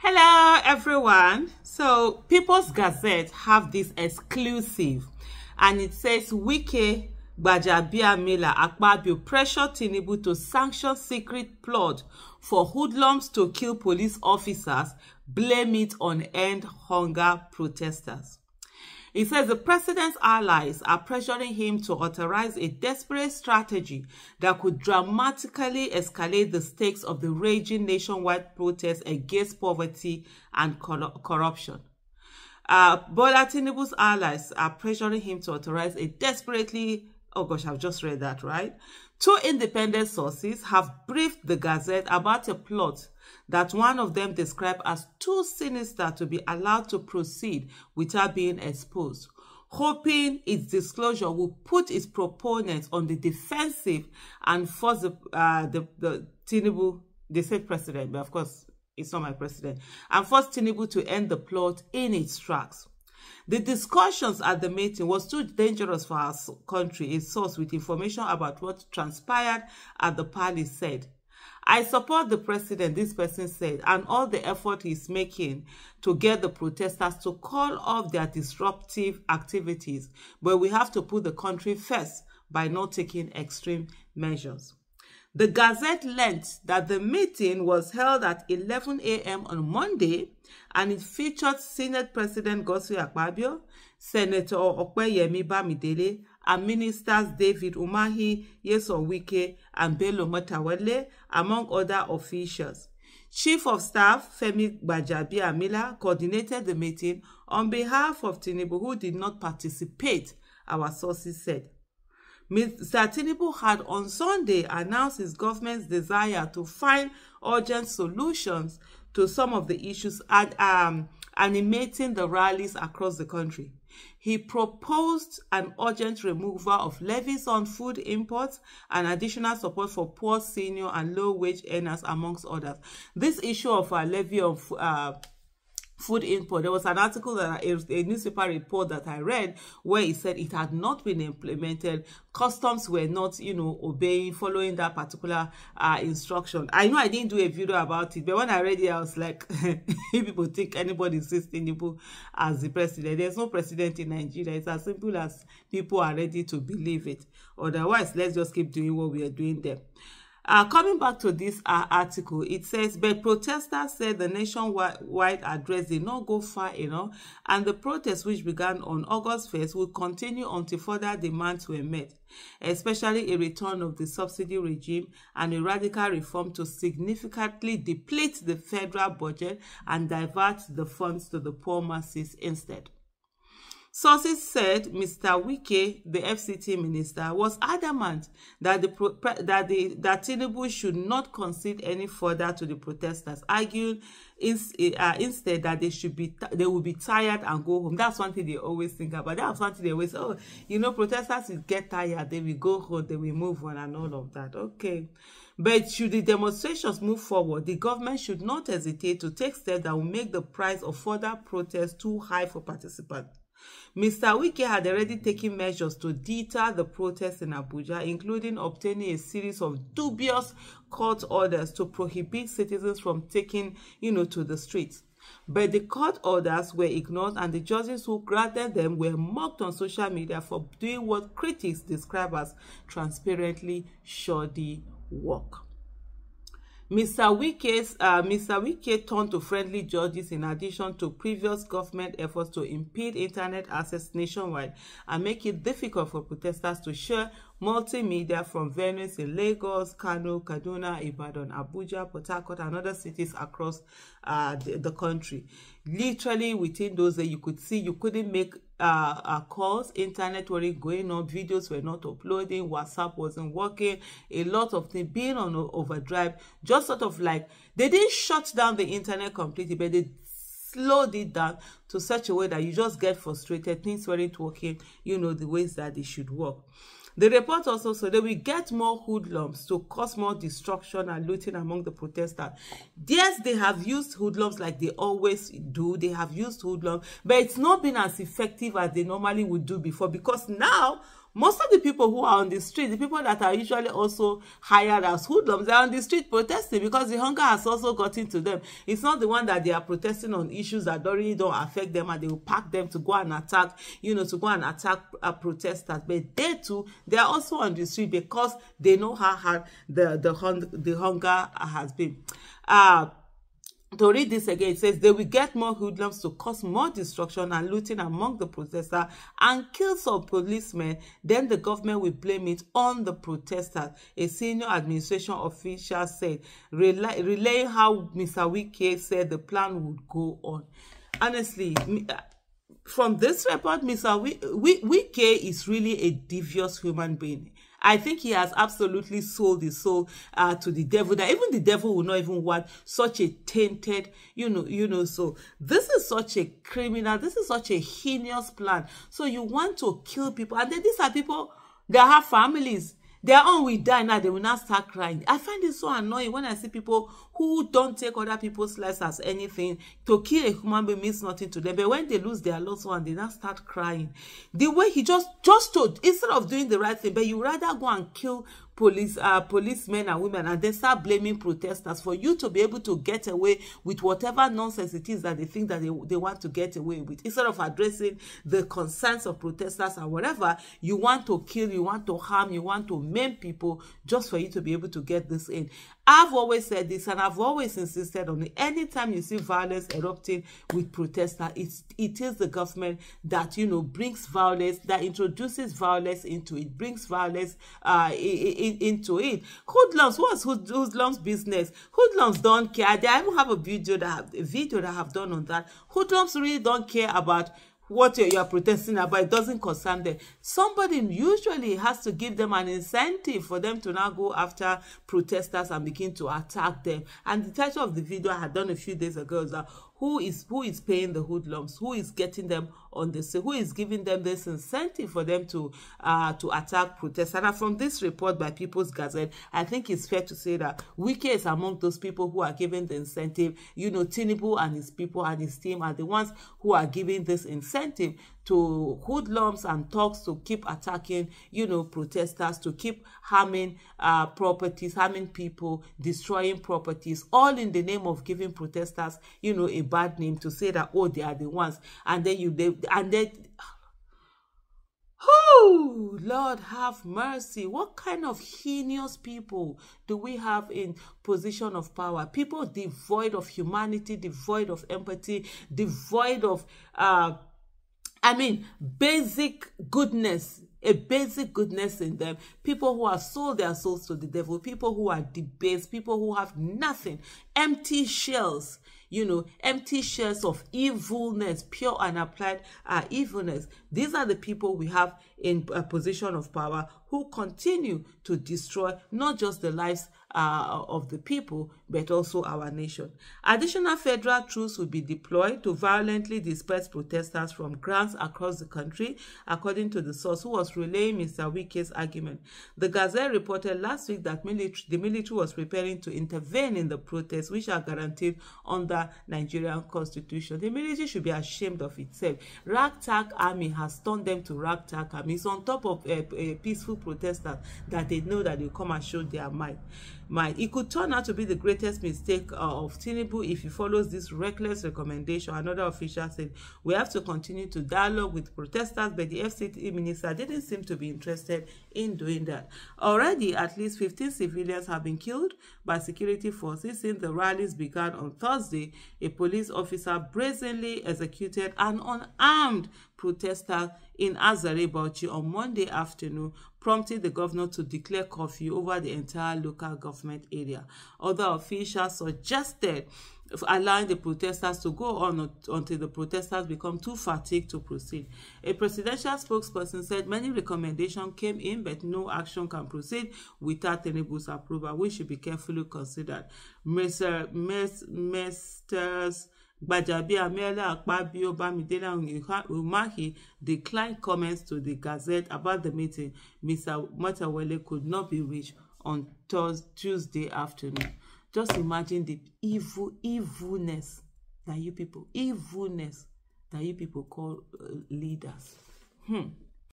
Hello everyone. So People's Gazette have this exclusive and it says Wike Gbajabiamila Akpabio pressure Tinubu to sanction secret plot for hoodlums to kill police officers, blame it on end hunger protesters. It says the president's allies are pressuring him to authorize a desperate strategy that could dramatically escalate the stakes of the raging nationwide protests against poverty and corruption. Bola Tinubu's allies are pressuring him to authorize a desperately... Oh gosh, I've just read that, right? Two independent sources have briefed the Gazette about a plot that one of them described as too sinister to be allowed to proceed without being exposed, hoping its disclosure will put its proponents on the defensive and force the Tinubu, they said president, but of course it's not my president, and force Tinubu to end the plot in its tracks. The discussions at the meeting was too dangerous for our country, a source with information about what transpired at the palace said. I support the president, this person said, and all the effort he's making to get the protesters to call off their disruptive activities, but we have to put the country first by not taking extreme measures. The Gazette learned that the meeting was held at 11 a.m. on Monday, and it featured Senate President Godswill Akpabio, Senator Opeyemi Bamidele, and Ministers David Umahi, Nyesom Wike, and Bello Matawalle, among other officials. Chief of Staff Femi Gbajabiamila coordinated the meeting on behalf of Tinubu, who did not participate, our sources said. Mr. Tinubu had on Sunday announced his government's desire to find urgent solutions to some of the issues animating the rallies across the country. He proposed an urgent removal of levies on food imports and additional support for poor, senior, and low-wage earners, amongst others. This issue of a levy on food import, there was an article that a newspaper report that I read where it said it had not been implemented. Customs were not, obeying, following that particular instruction. I know I didn't do a video about it, but when I read it, I was like, if people think anybody sees Tinubu as the president, there's no president in Nigeria. It's as simple as people are ready to believe it. Otherwise, let's just keep doing what we are doing there. Coming back to this article, it says, but protesters said the nationwide address did not go far enough, and the protests, which began on August 1st, will continue until further demands were met, especially a return of the subsidy regime and a radical reform to significantly deplete the federal budget and divert the funds to the poor masses instead. Sources said Mr. Wike, the FCT minister, was adamant that that Tinubu should not concede any further to the protesters, arguing instead that they will be tired and go home. That's one thing they always think about. That's one thing they always say, protesters will get tired, they will go home, they will move on and all of that. Okay. But should the demonstrations move forward, the government should not hesitate to take steps that will make the price of further protests too high for participants. Mr. Wike had already taken measures to deter the protests in Abuja, including obtaining a series of dubious court orders to prohibit citizens from taking, to the streets. But the court orders were ignored, and the judges who granted them were mocked on social media for doing what critics describe as transparently shoddy work. Mr. Wike turned to friendly judges in addition to previous government efforts to impede internet access nationwide and make it difficult for protesters to share multimedia from venues in Lagos, Kano, Kaduna, Ibadan, Abuja, Port Harcourt, and other cities across the country. Literally within those days, you could see you couldn't make calls, internet weren't going on, videos were not uploading, WhatsApp wasn't working, a lot of things being on overdrive, just sort of like, they didn't shut down the internet completely, but they slowed it down to such a way that you just get frustrated, things weren't working, the ways that they should work. The report also said they will get more hoodlums to cause more destruction and looting among the protesters. Yes, they have used hoodlums like they always do. They have used hoodlums, but it's not been as effective as they normally would do before, because now most of the people who are on the street, the people that are usually also hired as hoodlums, they are on the street protesting because the hunger has also gotten to them. It's not the one that they are protesting on issues that really don't affect them, and they will pack them to go and attack, to go and attack protesters. But they too, they are also on the street because they know how hard the hunger has been. To read this again, it says they will get more hoodlums to cause more destruction and looting among the protesters and kill some policemen. Then the government will blame it on the protesters, a senior administration official said, relaying how Mr. Wike said the plan would go on. Honestly, from this report, Mr. Wike is really a devious human being. I think he has absolutely sold his soul to the devil, that even the devil will not even want such a tainted, so this is such a criminal, this is such a heinous plan. So you want to kill people, and then these are people that have families. Their own will die now, they will not start crying. I find it so annoying when I see people who don't take other people's lives as anything. To kill a human being means nothing to them. But when they lose their loved one, they now start crying. The way he just to, instead of doing the right thing, but you rather go and kill policemen and women and then start blaming protesters for you to be able to get away with whatever nonsense it is that they think that they want to get away with. Instead of addressing the concerns of protesters and whatever, you want to kill, you want to harm, you want to maim people just for you to be able to get this in. I've always said this, and I've always insisted on it. Anytime you see violence erupting with protesters, it is the government that, brings violence, that introduces violence into it, brings violence into it. Hoodlums, what's hoodlums business? Hoodlums don't care. I even have a video that I have done on that. Hoodlums really don't care about what you are protesting about. It doesn't concern them. Somebody usually has to give them an incentive for them to now go after protesters and begin to attack them. And the title of the video I had done a few days ago is that who is paying the hoodlums? Who is getting them on the street? Who is giving them this incentive for them to attack protesters? And from this report by People's Gazette, I think it's fair to say that Wike is among those people who are giving the incentive. Tinubu and his people and his team are the ones who are giving this incentive to hoodlums and thugs to keep attacking, protesters, to keep harming properties, harming people, destroying properties, all in the name of giving protesters, a bad name, to say that, oh, they are the ones. And then oh, Lord have mercy. What kind of heinous people do we have in position of power? People devoid of humanity, devoid of empathy, devoid of basic goodness, a basic goodness in them. People who have sold their souls to the devil, people who are debased, people who have nothing, empty shells, empty shells of evilness, pure and applied evilness. These are the people we have in a position of power who continue to destroy not just the lives of the people, but also our nation. Additional federal troops will be deployed to violently disperse protesters from grounds across the country, according to the source who was relaying Mr. Wike's argument. The Gazette reported last week that the military was preparing to intervene in the protests, which are guaranteed under Nigerian constitution. The military should be ashamed of itself. Ragtag army has turned them to ragtag army. It's on top of peaceful protesters that they know that they come and show their might. It could turn out to be the greatest mistake of Tinubu if he follows this reckless recommendation. Another official said, we have to continue to dialogue with protesters, but the FCT minister didn't seem to be interested in doing that. Already, at least 15 civilians have been killed by security forces since the rallies began on Thursday. A police officer brazenly executed an unarmed protester in Azare, Bauchi on Monday afternoon, prompting the governor to declare curfew over the entire local government area. Other officials suggested allowing the protesters to go on until the protesters become too fatigued to proceed. A presidential spokesperson said many recommendations came in, but no action can proceed without Tinubu's approval, which should be carefully considered. Mr. Gbajabiamila Akpabio Bamidele Umahi declined comments to the Gazette about the meeting. Mr. Matawale could not be reached on Tuesday afternoon. Just imagine the evilness that you people call leaders.